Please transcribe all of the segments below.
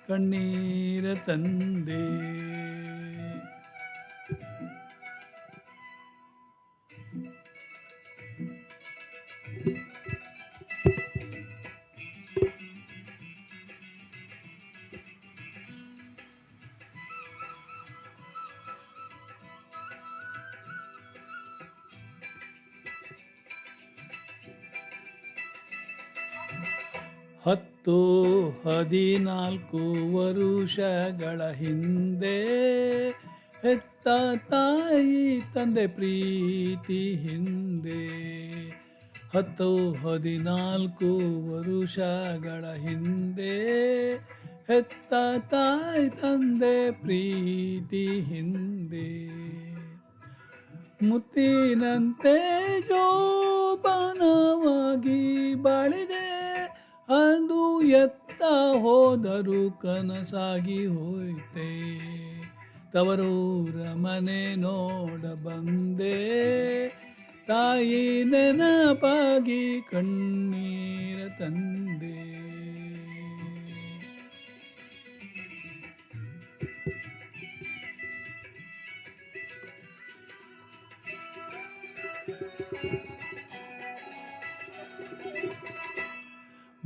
ಕಣ್ಣೀರ ತಂದೆ. ಹತ್ತು 14 ವರುಷಗಳ ಹಿಂದೆ ಹೆತ್ತ ತಾಯಿ ತಂದೆ ಪ್ರೀತಿ ಹಿಂದೆ. 10 14 ವರುಷಗಳ ಹಿಂದೆ ಹೆತ್ತ ತಾಯಿ ತಂದೆ ಪ್ರೀತಿ ಹಿಂದೆ. ಮುತ್ತಿನಂತೆ ಜೋಪಾನವಾಗಿ ಬಾಳಿದೆ, ಅದು ಎತ್ತ ಹೋದರೂ ಕನಸಾಗಿ ಹೋಯ್ತೆ. ತವರೂರ ಮನೆ ನೋಡ ಬಂದೆ, ತಾಯಿ ನೆನಪಾಗಿ ಕಣ್ಣೀರ ತಂದೆ.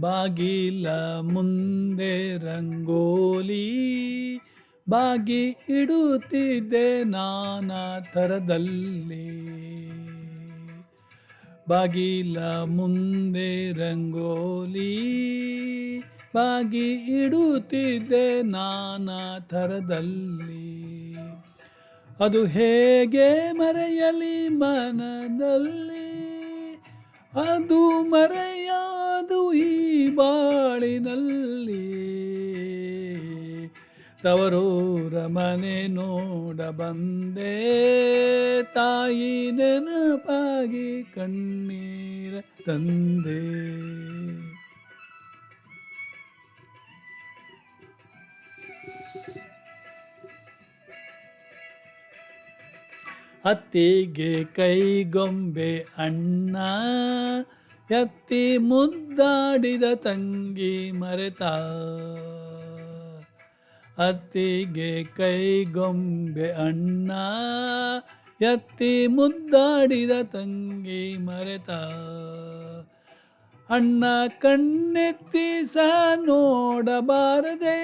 ಬಾಗಿಲ ಮುಂದೆ ರಂಗೋಲಿ ಬಾಗಿ ಇಡುತ್ತಿದ್ದೆ ನಾನಾ ಥರದಲ್ಲಿ. ಬಾಗಿಲ ಮುಂದೆ ರಂಗೋಲಿ ಬಾಗಿ ಇಡುತ್ತಿದ್ದೆ ನಾನಾ ಥರದಲ್ಲಿ. ಅದು ಹೇಗೆ ಮರೆಯಲಿ ಮನದಲ್ಲಿ, ಅದು ಮರೆಯಾದು ಈ ಬಾಳಿನಲ್ಲಿ. ತವರೂರ ಮನೆ ನೋಡ ಬಂದೆ, ತಾಯಿ ನೆನಪಾಗಿ ಕಣ್ಣೀರ ತಂದೆ. ಅತ್ತಿಗೆ ಕೈಗೊಂಬೆ ಅಣ್ಣ, ಎತ್ತಿ ಮುದ್ದಾಡಿದ ತಂಗಿ ಮರೆತ. ಅತ್ತಿಗೆ ಕೈಗೊಂಬೆ ಅಣ್ಣ, ಎತ್ತಿ ಮುದ್ದಾಡಿದ ತಂಗಿ ಮರೆತ. ಅಣ್ಣ ಕಣ್ಣೆತ್ತಿ ಸಹ ನೋಡಬಾರದೆ,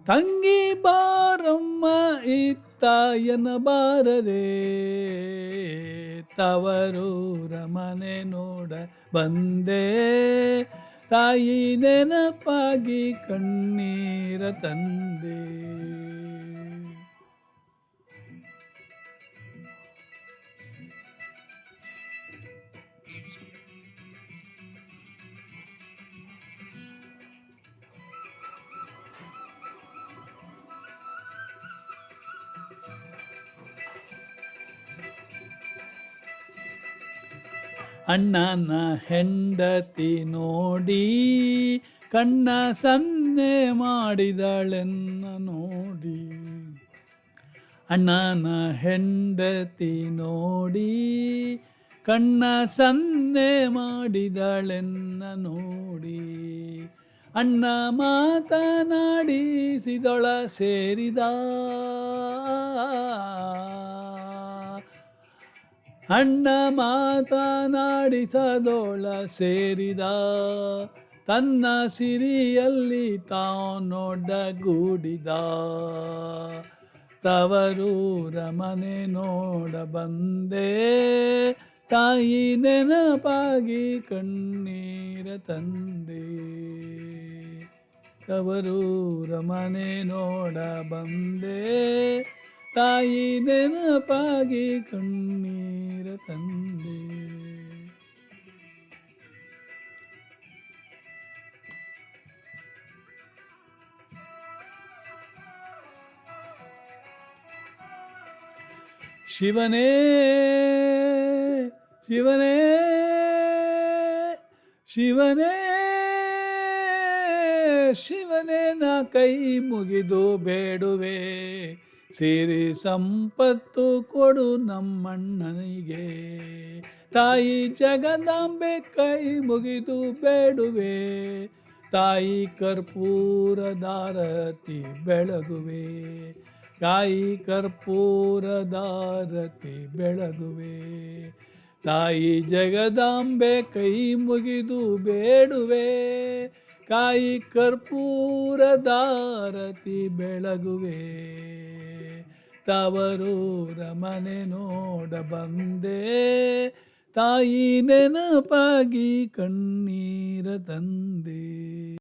ತಂಗಿ ಬಾರಮ್ಮ ಇತ್ತ ಎನ್ನಬಾರದೆ. ತವರೂರ ಮನೆ ನೋಡ ಬಂದೆ, ತಾಯಿ ನೆನಪಾಗಿ ಕಣ್ಣೀರ ತಂದೆ. ಅಣ್ಣನ ಹೆಂಡತಿ ನೋಡಿ ಕಣ್ಣ ಸನ್ನೆ ಮಾಡಿದಳೆನ್ನ ನೋಡಿ. ಅಣ್ಣನ ಹೆಂಡತಿ ನೋಡಿ ಕಣ್ಣ ಸನ್ನೆ ಮಾಡಿದಳೆನ್ನ ನೋಡಿ. ಅಣ್ಣ ಮಾತನಾಡಿಸಿದೊಳ ಸೇರಿದ, ಅಣ್ಣ ಮಾತನಾಡಿಸದೊಳ ಸೇರಿದ. ತನ್ನ ಸಿರಿಯಲ್ಲಿ ತಾನೊಡಗೂಡಿದ, ತವರೂರ ಮನೆ ನೋಡ ಬಂದೆ, ತಾಯಿ ನೆನಪಾಗಿ ಕಣ್ಣೀರ ತಂದೆ. ತವರೂರ ಮನೆ ನೋಡ ಬಂದೆ, ತಾಯಿ ನೆನಪಾಗಿ ಕಣ್ಣೀರ ತಂದೆ. ಶಿವನೇ ಶಿವನೇ ಶಿವನೇ ಶಿವನೇ ನಾ ಕೈ ಮುಗಿದು ಬೇಡುವೆ, ಸಿರಿ ಸಂಪತ್ತು ಕೊಡು ನಮ್ಮಣ್ಣನಿಗೆ. ತಾಯಿ ಜಗದಾಂಬೆ ಕೈ ಮುಗಿದು ಬೇಡುವೆ, ತಾಯಿ ಕರ್ಪೂರದಾರತಿ ಬೆಳಗುವೆ, ತಾಯಿ ಕರ್ಪೂರದಾರತಿ ಬೆಳಗುವೆ. ತಾಯಿ ಜಗದಾಂಬೆ ಕೈ ಮುಗಿದು ಬೇಡುವೆ, ಕಾಯಿ ಕರ್ಪೂರದಾರತಿ ಬೆಳಗುವೆ. ತವರೂರ ಮನೆ ನೋಡ ಬಂದೆ, ತಾಯಿ ನೆನಪಾಗಿ ಕಣ್ಣೀರ ತಂದೆ.